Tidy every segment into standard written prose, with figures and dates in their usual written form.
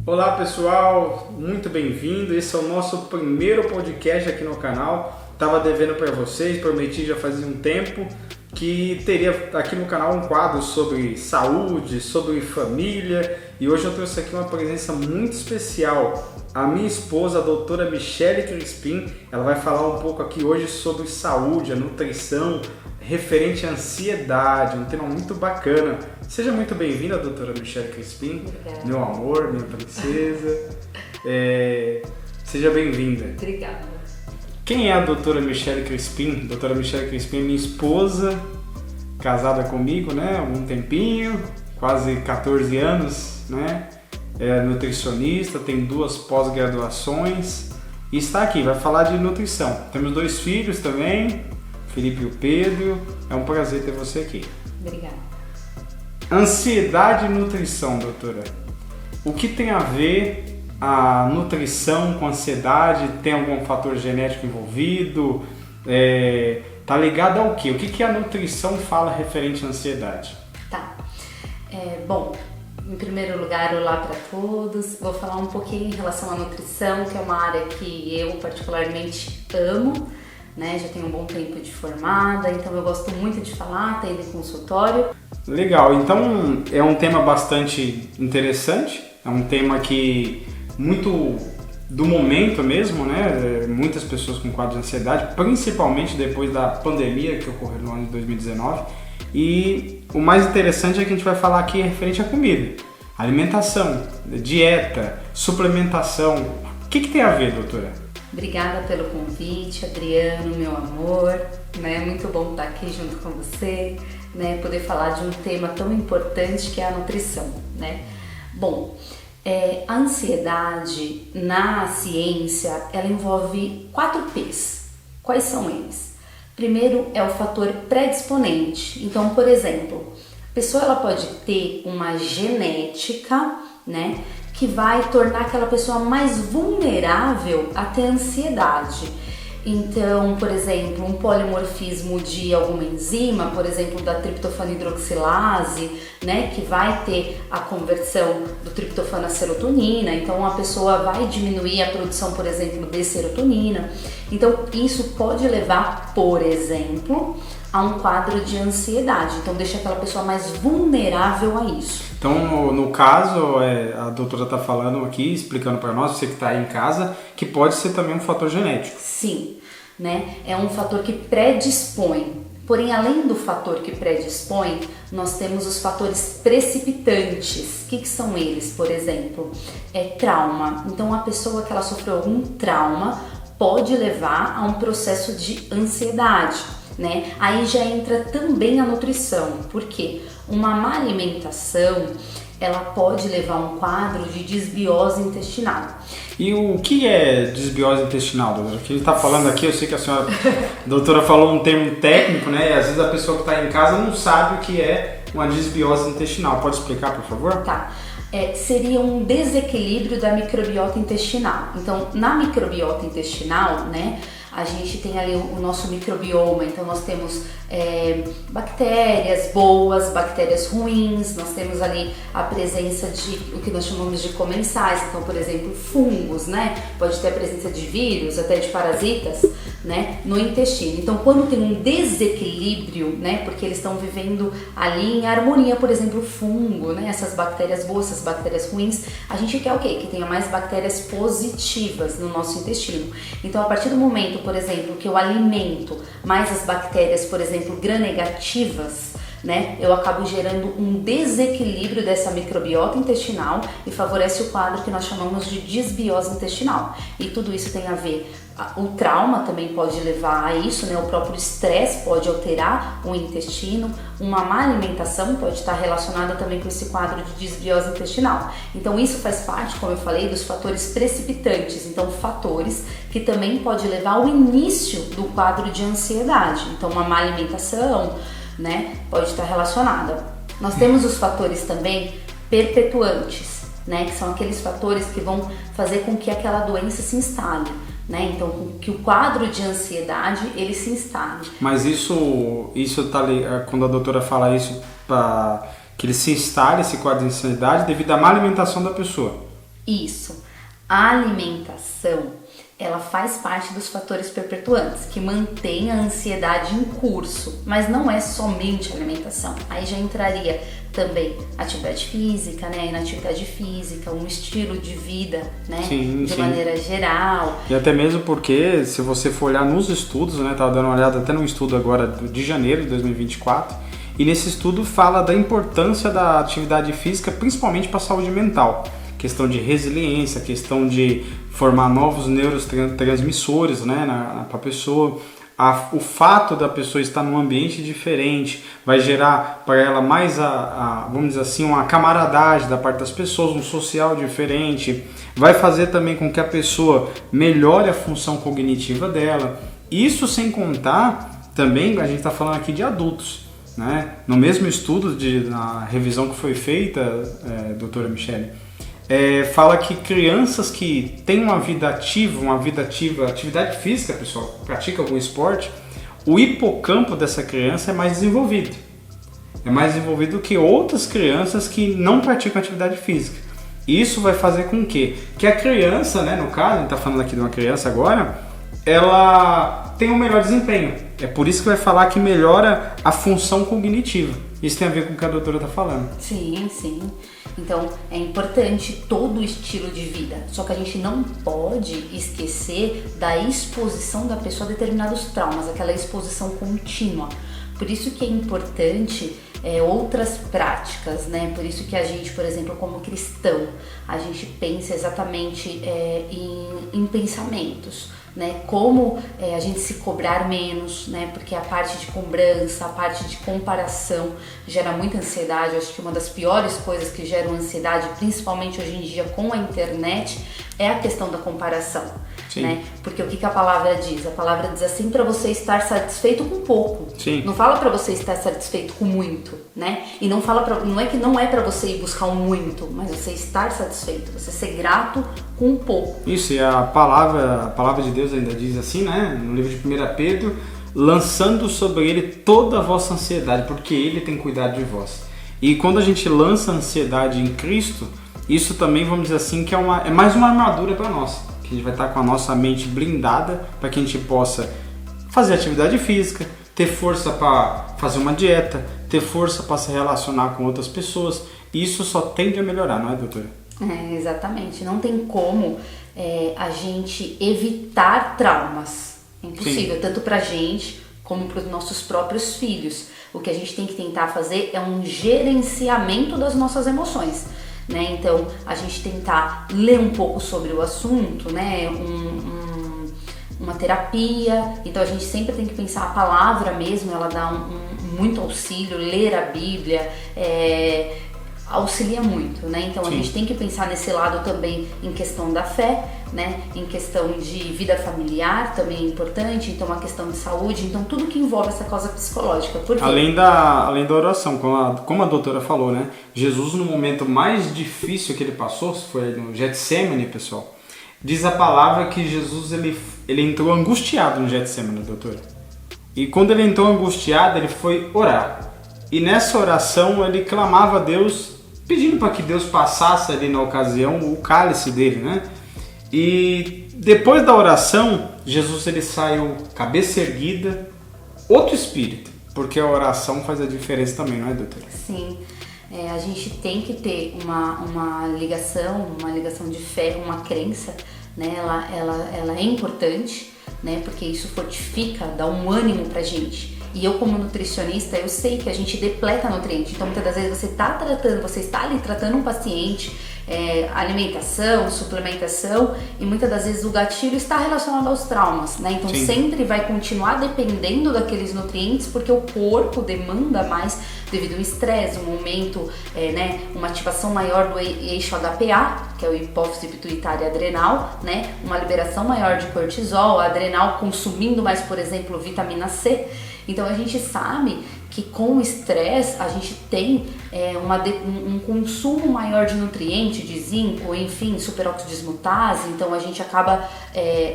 Olá pessoal, muito bem-vindo. Esse é o nosso primeiro podcast aqui no canal. Estava devendo para vocês, prometi já fazia um tempo que teria aqui no canal um quadro sobre saúde, sobre família, e hoje eu trouxe aqui uma presença muito especial, a minha esposa, a doutora Michele Crispim. Ela vai falar um pouco aqui hoje sobre saúde, a nutrição, referente à ansiedade, um tema muito bacana. Seja muito bem-vinda, doutora Michele Crispim. Obrigada. Meu amor, minha princesa. Seja bem-vinda. Obrigada. Quem é a doutora Michele Crispim? Doutora Michele Crispim é minha esposa, casada comigo, né, há um tempinho, quase 14 anos, né? É nutricionista, tem 2 pós-graduações e está aqui, vai falar de nutrição. Temos 2 filhos também, Felipe e o Pedro. É um prazer ter você aqui. Obrigada. Ansiedade e nutrição, doutora. O que tem a ver a nutrição com ansiedade? Tem algum fator genético envolvido? Tá ligado ao quê? O que a nutrição fala referente à ansiedade? Tá. Bom, em primeiro lugar, olá para todos. Vou falar um pouquinho em relação à nutrição, que é uma área que eu particularmente amo, né? Já tenho um bom tempo de formada, então eu gosto muito de falar, atendo em consultório. Legal, então é um tema bastante interessante, é um tema que muito do momento mesmo, né? Muitas pessoas com quadro de ansiedade, principalmente depois da pandemia que ocorreu no ano de 2019. E o mais interessante é que a gente vai falar aqui referente à comida, alimentação, dieta, suplementação. O que tem a ver, doutora? Obrigada pelo convite, Adriano, meu amor, né? Muito bom estar aqui junto com você, né? Poder falar de um tema tão importante que é a nutrição, né? Bom, a ansiedade na ciência, ela envolve 4 P's. Quais são eles? Primeiro é o fator predisponente. Então, por exemplo, a pessoa ela pode ter uma genética, né, que vai tornar aquela pessoa mais vulnerável a ter ansiedade. Então, por exemplo, um polimorfismo de alguma enzima, por exemplo, da triptofano hidroxilase, né, que vai ter a conversão do triptofano à serotonina, então a pessoa vai diminuir a produção, por exemplo, de serotonina. Então, isso pode levar, por exemplo, a um quadro de ansiedade, então deixa aquela pessoa mais vulnerável a isso. Então, no caso, a doutora está falando aqui, explicando para nós, você que está aí em casa, que pode ser também um fator genético. Sim, né? É um fator que predispõe. Porém, além do fator que predispõe, nós temos os fatores precipitantes. O que são eles? Por exemplo, trauma. Então, a pessoa que ela sofreu algum trauma pode levar a um processo de ansiedade, né? Aí já entra também a nutrição, porque uma má alimentação ela pode levar a um quadro de desbiose intestinal. E o que é desbiose intestinal, doutora? O que ele está falando aqui, eu sei que a senhora, a doutora falou um termo técnico, né? E às vezes a pessoa que está em casa não sabe o que é uma desbiose intestinal. Pode explicar, por favor? Tá. Seria um desequilíbrio da microbiota intestinal. Então, na microbiota intestinal, né, a gente tem ali o nosso microbioma, então nós temos bactérias boas, bactérias ruins, nós temos ali a presença de o que nós chamamos de comensais, então, por exemplo, fungos, né, pode ter a presença de vírus, até de parasitas, né, no intestino. Então, quando tem um desequilíbrio, né, porque eles estão vivendo ali em harmonia, por exemplo, o fungo, né, essas bactérias boas, essas bactérias ruins, a gente quer o quê? Que tenha mais bactérias positivas no nosso intestino. Então, a partir do momento, por exemplo, que eu alimento mais as bactérias, por exemplo, gram-negativas, né, eu acabo gerando um desequilíbrio dessa microbiota intestinal e favorece o quadro que nós chamamos de desbiose intestinal. E tudo isso tem a ver, o trauma também pode levar a isso, né, o próprio estresse pode alterar o intestino, uma má alimentação pode estar relacionada também com esse quadro de desbiose intestinal. Então isso faz parte, como eu falei, dos fatores precipitantes, então fatores que também pode levar ao início do quadro de ansiedade. Então uma má alimentação, né, pode estar relacionada. Nós temos os fatores também perpetuantes, né? Que são aqueles fatores que vão fazer com que aquela doença se instale, né? Então, que o quadro de ansiedade, ele se instale. Mas isso tá ali, quando a doutora fala isso, que ele se instale, esse quadro de ansiedade, devido à má alimentação da pessoa. Isso. A alimentação, ela faz parte dos fatores perpetuantes, que mantém a ansiedade em curso, mas não é somente a alimentação. Aí já entraria também atividade física, né, inatividade física, um estilo de vida, né, de maneira geral. E até mesmo porque, se você for olhar nos estudos, né, tava dando uma olhada até num estudo agora de janeiro de 2024, e nesse estudo fala da importância da atividade física, principalmente para a saúde mental. Questão de resiliência, questão de formar novos neurotransmissores, né, para a pessoa. O fato da pessoa estar num ambiente diferente vai gerar para ela mais, vamos dizer assim, uma camaradagem da parte das pessoas, um social diferente. Vai fazer também com que a pessoa melhore a função cognitiva dela. Isso sem contar, também a gente está falando aqui de adultos, né? No mesmo estudo, na revisão que foi feita, doutora Michele, fala que crianças que têm uma vida ativa, atividade física, pessoal, pratica algum esporte, o hipocampo dessa criança é mais desenvolvido. É mais desenvolvido que outras crianças que não praticam atividade física. Isso vai fazer com que a criança, né, no caso, a gente está falando aqui de uma criança agora, ela tem um melhor desempenho. É por isso que vai falar que melhora a função cognitiva. Isso tem a ver com o que a doutora está falando. Sim, sim. Então, é importante todo o estilo de vida, só que a gente não pode esquecer da exposição da pessoa a determinados traumas, aquela exposição contínua. Por isso que é importante outras práticas, né? Por isso que a gente, por exemplo, como cristão, a gente pensa exatamente em pensamentos, né? Como a gente se cobrar menos, né? Porque a parte de cobrança, a parte de comparação gera muita ansiedade. Eu acho que uma das piores coisas que geram ansiedade, principalmente hoje em dia com a internet, é a questão da comparação, né? Porque o que a palavra diz? A palavra diz assim, para você estar satisfeito com pouco. Sim. Não fala para você estar satisfeito com muito, né? E não é que não é para você ir buscar um muito, mas você estar satisfeito, você ser grato com um pouco. Isso, e a palavra de Deus ainda diz assim, né? No livro de 1 Pedro, lançando sobre ele toda a vossa ansiedade, porque ele tem cuidado de vós. E quando a gente lança a ansiedade em Cristo, isso também, vamos dizer assim, que é mais uma armadura para nós, que a gente vai estar com a nossa mente blindada para que a gente possa fazer atividade física, ter força para fazer uma dieta, ter força para se relacionar com outras pessoas. E isso só tende a melhorar, não é, doutora? Exatamente. Não tem como a gente evitar traumas. É impossível, Sim. Tanto pra gente como para os nossos próprios filhos. O que a gente tem que tentar fazer é um gerenciamento das nossas emoções, né? Então, a gente tentar ler um pouco sobre o assunto, né? Uma terapia. Então, a gente sempre tem que pensar, a palavra mesmo, ela dá muito auxílio, ler a Bíblia, auxilia muito, né? Então, Sim. A gente tem que pensar nesse lado também em questão da fé, né? Em questão de vida familiar também é importante, então a questão de saúde, então tudo que envolve essa causa psicológica. Por quê? Além da oração, como a doutora falou, né? Jesus, no momento mais difícil que ele passou, foi no Getsemane, pessoal, diz a palavra que Jesus ele entrou angustiado no Getsemane, doutora. E quando ele entrou angustiado, ele foi orar. E nessa oração ele clamava a Deus, pedindo para que Deus passasse ali na ocasião o cálice dele, né? E depois da oração, Jesus ele saiu cabeça erguida, outro espírito, porque a oração faz a diferença também, não é, doutora? Sim, a gente tem que ter uma ligação de fé, uma crença, né? Ela é importante, né? Porque isso fortifica, dá um ânimo pra gente. E eu, como nutricionista, eu sei que a gente depleta nutriente. Então, muitas das vezes você está ali tratando um paciente, alimentação, suplementação, e muitas das vezes o gatilho está relacionado aos traumas, né? Então, Sim. Sempre vai continuar dependendo daqueles nutrientes, porque o corpo demanda mais devido ao estresse, um aumento, né? Uma ativação maior do eixo HPA, que é o hipófise pituitária adrenal, né? Uma liberação maior de cortisol, a adrenal consumindo mais, por exemplo, vitamina C. Então a gente sabe que que com o estresse a gente tem um consumo maior de nutriente, de zinco, enfim, superóxido de dismutase, então a gente acaba, é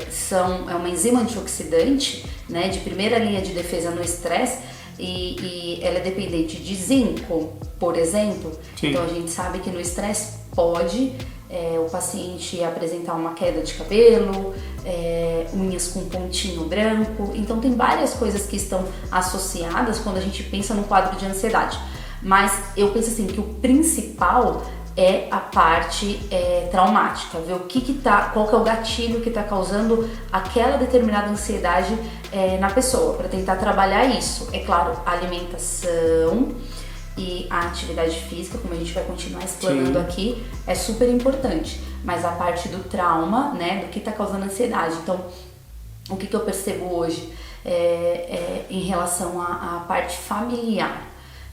uma enzima antioxidante, né, de primeira linha de defesa no estresse, e ela é dependente de zinco, por exemplo. Sim. Então a gente sabe que no estresse pode o paciente apresentar uma queda de cabelo, unhas com pontinho branco. Então tem várias coisas que estão associadas quando a gente pensa no quadro de ansiedade. Mas eu penso assim que o principal é a parte traumática, ver qual que é o gatilho que está causando aquela determinada ansiedade na pessoa, para tentar trabalhar isso. É claro, a alimentação e a atividade física, como a gente vai continuar explanando aqui, é super importante. Mas a parte do trauma, né, do que está causando ansiedade. Então, o que eu percebo hoje em relação à parte familiar,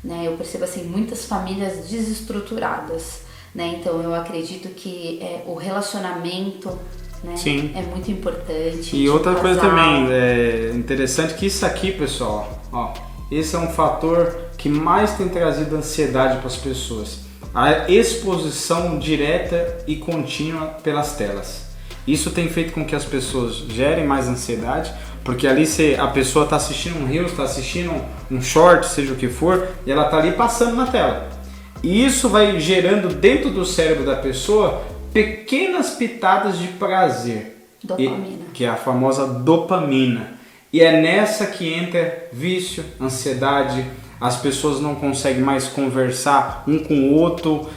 né? Eu percebo assim muitas famílias desestruturadas, né? Então eu acredito que o relacionamento, né, é muito importante. E outra coisa também é interessante que isso aqui, pessoal, ó, esse é um fator que mais tem trazido ansiedade para as pessoas. A exposição direta e contínua pelas telas. Isso tem feito com que as pessoas gerem mais ansiedade, porque ali a pessoa está assistindo um Reels, está assistindo um short, seja o que for, e ela está ali passando na tela. E isso vai gerando dentro do cérebro da pessoa pequenas pitadas de prazer. Dopamina. Que é a famosa dopamina. E é nessa que entra vício, ansiedade, as pessoas não conseguem mais conversar um com o outro,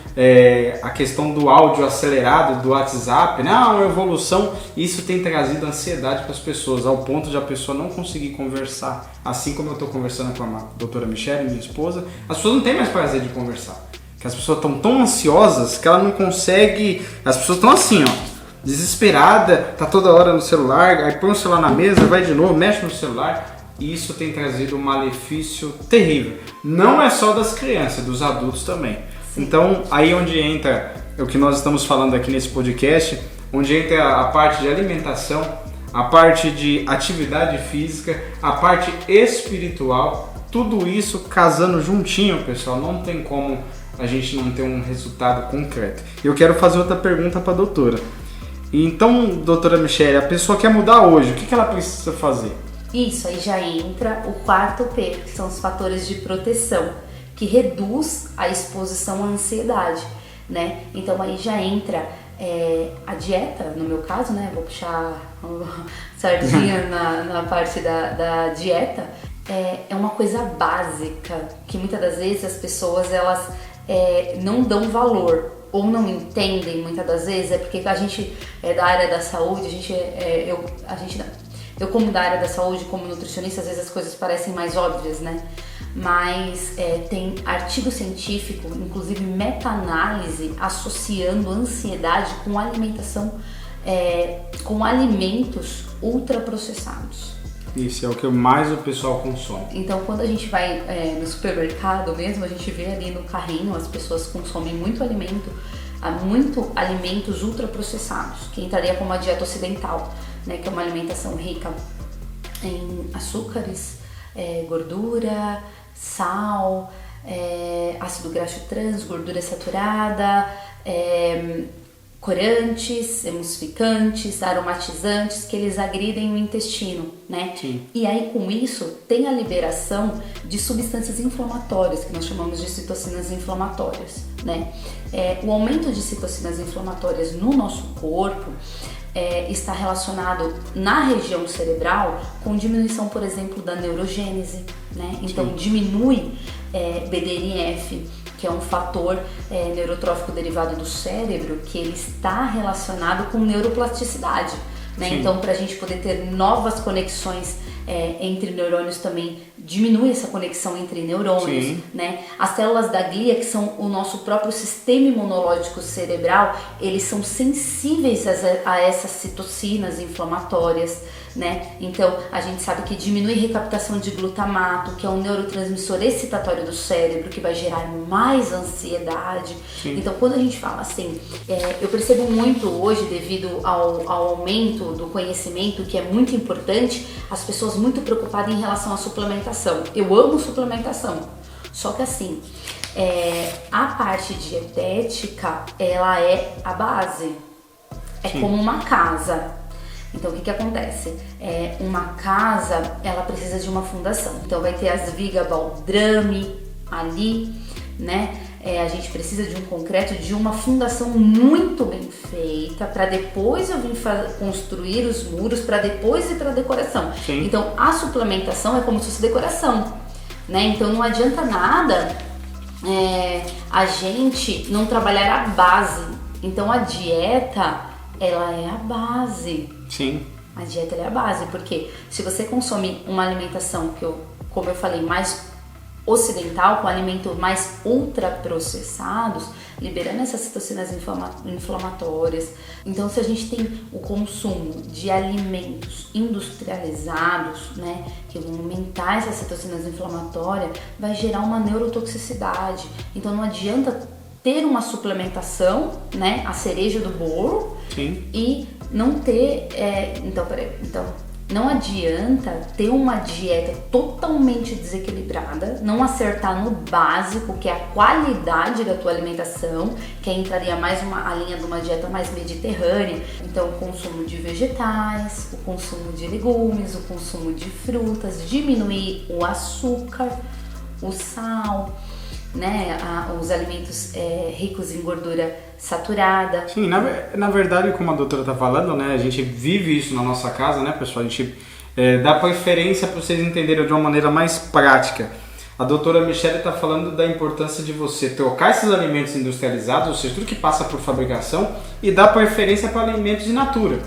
a questão do áudio acelerado do WhatsApp, né? Uma evolução, isso tem trazido ansiedade para as pessoas, ao ponto de a pessoa não conseguir conversar, assim como eu estou conversando com a doutora Michele, minha esposa, as pessoas não têm mais prazer de conversar, que as pessoas estão tão ansiosas que ela não consegue, as pessoas estão assim, ó, desesperada, tá toda hora no celular, aí põe o celular na mesa, vai de novo, mexe no celular. E isso tem trazido um malefício terrível. Não é só das crianças, dos adultos também. Sim. Então, aí onde entra o que nós estamos falando aqui nesse podcast, onde entra a parte de alimentação, a parte de atividade física, a parte espiritual, tudo isso casando juntinho, pessoal. Não tem como a gente não ter um resultado concreto. Eu quero fazer outra pergunta para a doutora. Então, doutora Michele, a pessoa quer mudar hoje, o que ela precisa fazer? Isso, aí já entra o quarto P, que são os fatores de proteção, que reduz a exposição à ansiedade, né? Então aí já entra a dieta, no meu caso, né? Vou puxar sardinha na parte da dieta. É uma coisa básica, que muitas das vezes as pessoas elas não dão valor ou não entendem muitas das vezes, porque a gente é da área da saúde, eu como da área da saúde, como nutricionista, às vezes as coisas parecem mais óbvias, né? Mas tem artigo científico, inclusive meta-análise, associando ansiedade com alimentação, com alimentos ultraprocessados. Isso é o que mais o pessoal consome. Então, quando a gente vai no supermercado mesmo, a gente vê ali no carrinho, as pessoas consomem muito alimentos ultraprocessados, que entraria como a dieta ocidental, né, que é uma alimentação rica em açúcares, gordura, sal, ácido graxo trans, gordura saturada, corantes, emulsificantes, aromatizantes, que eles agridem o intestino, né? Sim. E aí com isso tem a liberação de substâncias inflamatórias, que nós chamamos de citocinas inflamatórias, né? O aumento de citocinas inflamatórias no nosso corpo está relacionado na região cerebral com diminuição, por exemplo, da neurogênese, né? Então diminui BDNF, que é um fator neurotrófico derivado do cérebro, que ele está relacionado com neuroplasticidade, né? Então, para a gente poder ter novas conexões entre neurônios também, diminui essa conexão entre neurônios, né? As células da glia, que são o nosso próprio sistema imunológico cerebral, eles são sensíveis a essas citocinas inflamatórias, né? Então, a gente sabe que diminui a recaptação de glutamato, que é um neurotransmissor excitatório do cérebro, que vai gerar mais ansiedade. Sim. Então, quando a gente fala assim, eu percebo muito hoje, devido ao aumento do conhecimento, que é muito importante, as pessoas pessoas muito preocupadas em relação à suplementação. Eu amo suplementação, só que assim, a parte dietética, ela é a base, é Sim. como uma casa. Então o que acontece? Uma casa, ela precisa de uma fundação, então vai ter as vigas baldrame ali, né? A gente precisa de um concreto, de uma fundação muito bem feita, para depois eu vir construir os muros, para depois ir para decoração. Sim. Então a suplementação é como se fosse decoração, né? Então não adianta nada a gente não trabalhar a base. Então a dieta, ela é a base. Sim. A dieta é a base, porque se você consome uma alimentação como eu falei, mais ocidental, com alimentos mais ultraprocessados, liberando essas citocinas inflamatórias. Então, se a gente tem o consumo de alimentos industrializados, né, que vão aumentar essas citocinas inflamatórias, vai gerar uma neurotoxicidade. Então, não adianta ter uma suplementação, né, a cereja do bolo. Sim. E não ter, não adianta ter uma dieta totalmente desequilibrada, não acertar no básico, que é a qualidade da tua alimentação, que aí entraria mais a linha de uma dieta mais mediterrânea. Então, o consumo de vegetais, o consumo de legumes, o consumo de frutas, diminuir o açúcar, o sal, né, os alimentos ricos em gordura saturada. Sim, na verdade, como a doutora está falando, né, a gente vive isso na nossa casa, né, pessoal? A gente dá preferência para vocês entenderem de uma maneira mais prática. A doutora Michele está falando da importância de você trocar esses alimentos industrializados, ou seja, tudo que passa por fabricação, e dar preferência para alimentos de natura,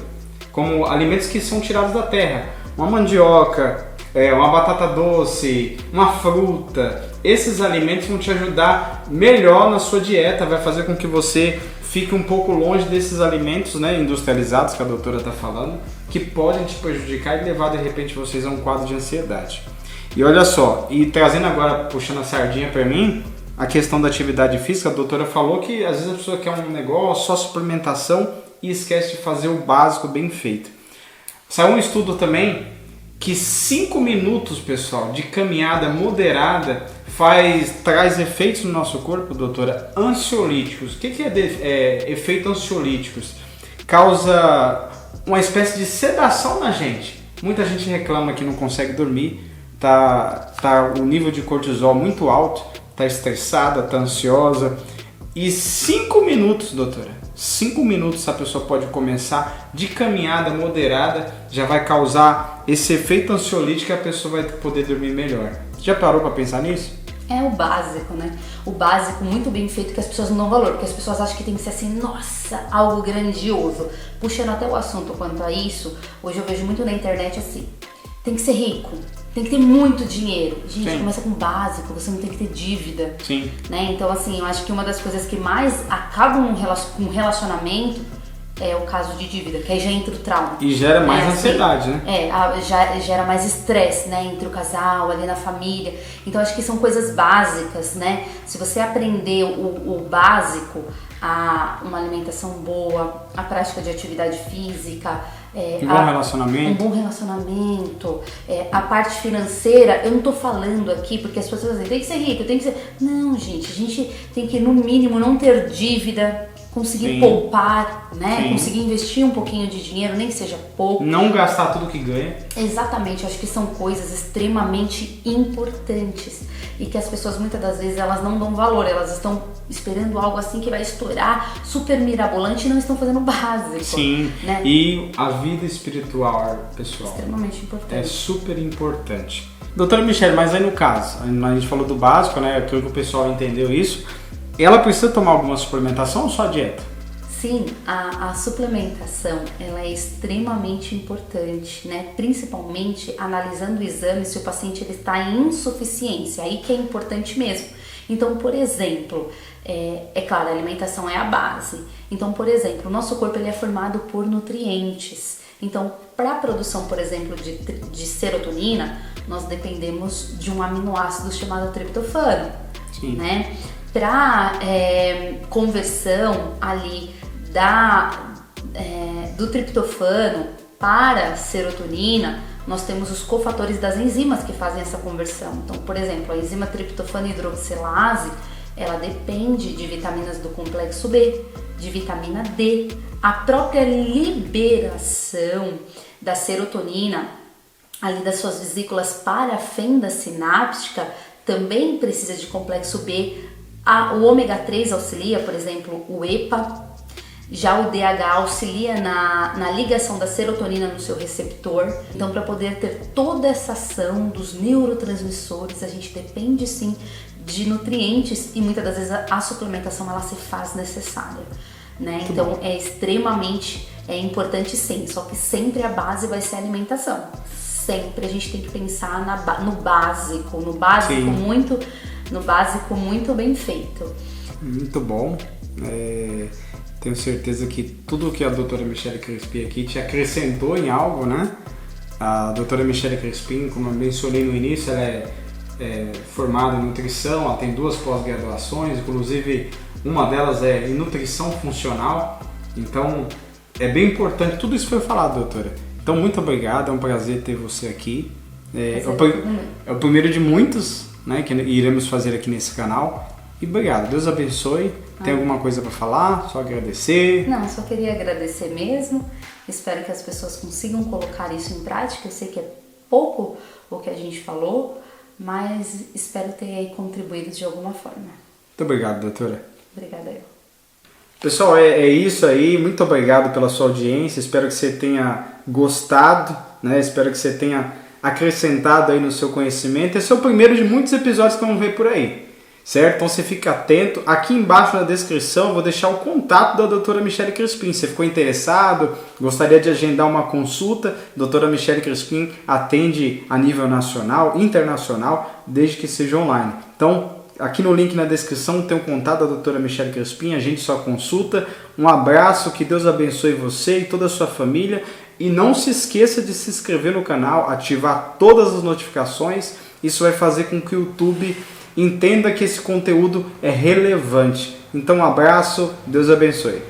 como alimentos que são tirados da terra. Uma mandioca, uma batata doce, uma fruta. Esses alimentos vão te ajudar melhor na sua dieta, vai fazer com que você fique um pouco longe desses alimentos, né, industrializados que a doutora está falando, que podem te prejudicar e levar de repente vocês a um quadro de ansiedade. E olha só, e trazendo agora, puxando a sardinha para mim, a questão da atividade física, a doutora falou que às vezes a pessoa quer um negócio, só suplementação e esquece de fazer o básico bem feito. Saiu um estudo também que 5 minutos, pessoal, de caminhada moderada traz efeitos no nosso corpo, doutora, ansiolíticos. O que é efeito ansiolíticos? Causa uma espécie de sedação na gente. Muita gente reclama que não consegue dormir, tá o nível de cortisol muito alto, tá estressada, tá ansiosa. E 5 minutos, doutora, 5 minutos a pessoa pode começar de caminhada moderada, já vai causar esse efeito ansiolítico e a pessoa vai poder dormir melhor. Já parou para pensar nisso? É o básico, né? O básico muito bem feito que as pessoas não dão valor, porque as pessoas acham que tem que ser assim, nossa, algo grandioso. Puxando até o assunto quanto a isso, hoje eu vejo muito na internet assim, tem que ser rico, tem que ter muito dinheiro. Gente, Sim. Começa com o básico, você não tem que ter dívida. Sim. Né? Então, assim, eu acho que uma das coisas que mais acabam com um relacionamento é o caso de dívida, que aí já entra o trauma. E gera mais ansiedade, assim, né? Já gera mais estresse, né, entre o casal, ali na família. Então, acho que são coisas básicas, né? Se você aprender o básico, uma alimentação boa, a prática de atividade física, um bom relacionamento, a parte financeira, eu não tô falando aqui porque as pessoas dizem, tem que ser rico, tem que ser... Não, gente, a gente tem que, no mínimo, não ter dívida, conseguir Sim. poupar, né? Sim. Conseguir investir um pouquinho de dinheiro, nem que seja pouco. Não gastar tudo que ganha. Exatamente, eu acho que são coisas extremamente importantes e que as pessoas muitas das vezes elas não dão valor, elas estão esperando algo assim que vai estourar, super mirabolante e não estão fazendo o básico. Sim, né? E a vida espiritual, pessoal, Extremamente importante. é super importante. Doutora Michele, mas aí no caso, a gente falou do básico, né? Aquilo que o pessoal entendeu isso. Ela precisa tomar alguma suplementação ou só dieta? Sim, a suplementação ela é extremamente importante, né? Principalmente analisando o exame se o paciente ele está em insuficiência, aí que é importante mesmo. Então, por exemplo, é claro, a alimentação é a base. Então, por exemplo, o nosso corpo ele é formado por nutrientes. Então, para a produção, por exemplo, de serotonina, nós dependemos de um aminoácido chamado triptofano, Sim. né? Para conversão ali do triptofano para serotonina, nós temos os cofatores das enzimas que fazem essa conversão. Então, por exemplo, a enzima triptofano hidroxilase, ela depende de vitaminas do complexo B, de vitamina D. A própria liberação da serotonina, ali das suas vesículas para a fenda sináptica, também precisa de complexo B. O ômega 3 auxilia, por exemplo, o EPA. Já o DHA auxilia na ligação da serotonina no seu receptor. Então, para poder ter toda essa ação dos neurotransmissores, a gente depende sim de nutrientes e muitas das vezes a suplementação ela se faz necessária, né? Então, é extremamente importante sim, só que sempre a base vai ser a alimentação. Sempre a gente tem que pensar no básico muito bem feito. Muito bom. Tenho certeza que tudo que a doutora Michele Crispim aqui te acrescentou em algo, né? A doutora Michele Crispim, como eu mencionei no início, ela é formada em nutrição, ela tem 2 pós-graduações, inclusive uma delas é em nutrição funcional. Então, é bem importante, tudo isso foi falado, doutora. Então, muito obrigado, é um prazer ter você aqui. É o primeiro de muitos, né, que iremos fazer aqui nesse canal. E obrigado, Deus abençoe. Tem alguma coisa para falar? Só agradecer? Não, só queria agradecer mesmo. Espero que as pessoas consigam colocar isso em prática. Eu sei que é pouco o que a gente falou, mas espero ter aí contribuído de alguma forma. Muito obrigado, doutora. Obrigada eu. Pessoal, é isso aí. Muito obrigado pela sua audiência. Espero que você tenha gostado, né? Espero que você tenha acrescentado aí no seu conhecimento. Esse é o primeiro de muitos episódios que vamos ver por aí. Certo? Então você fica atento. Aqui embaixo na descrição eu vou deixar o contato da doutora Michele Crispim. Se ficou interessado, gostaria de agendar uma consulta, doutora Michele Crispim atende a nível nacional, internacional, desde que seja online. Então, aqui no link na descrição tem o contato da doutora Michele Crispim, a gente só consulta. Um abraço, que Deus abençoe você e toda a sua família. E não se esqueça de se inscrever no canal, ativar todas as notificações. Isso vai fazer com que o YouTube entenda que esse conteúdo é relevante. Então, um abraço, Deus abençoe.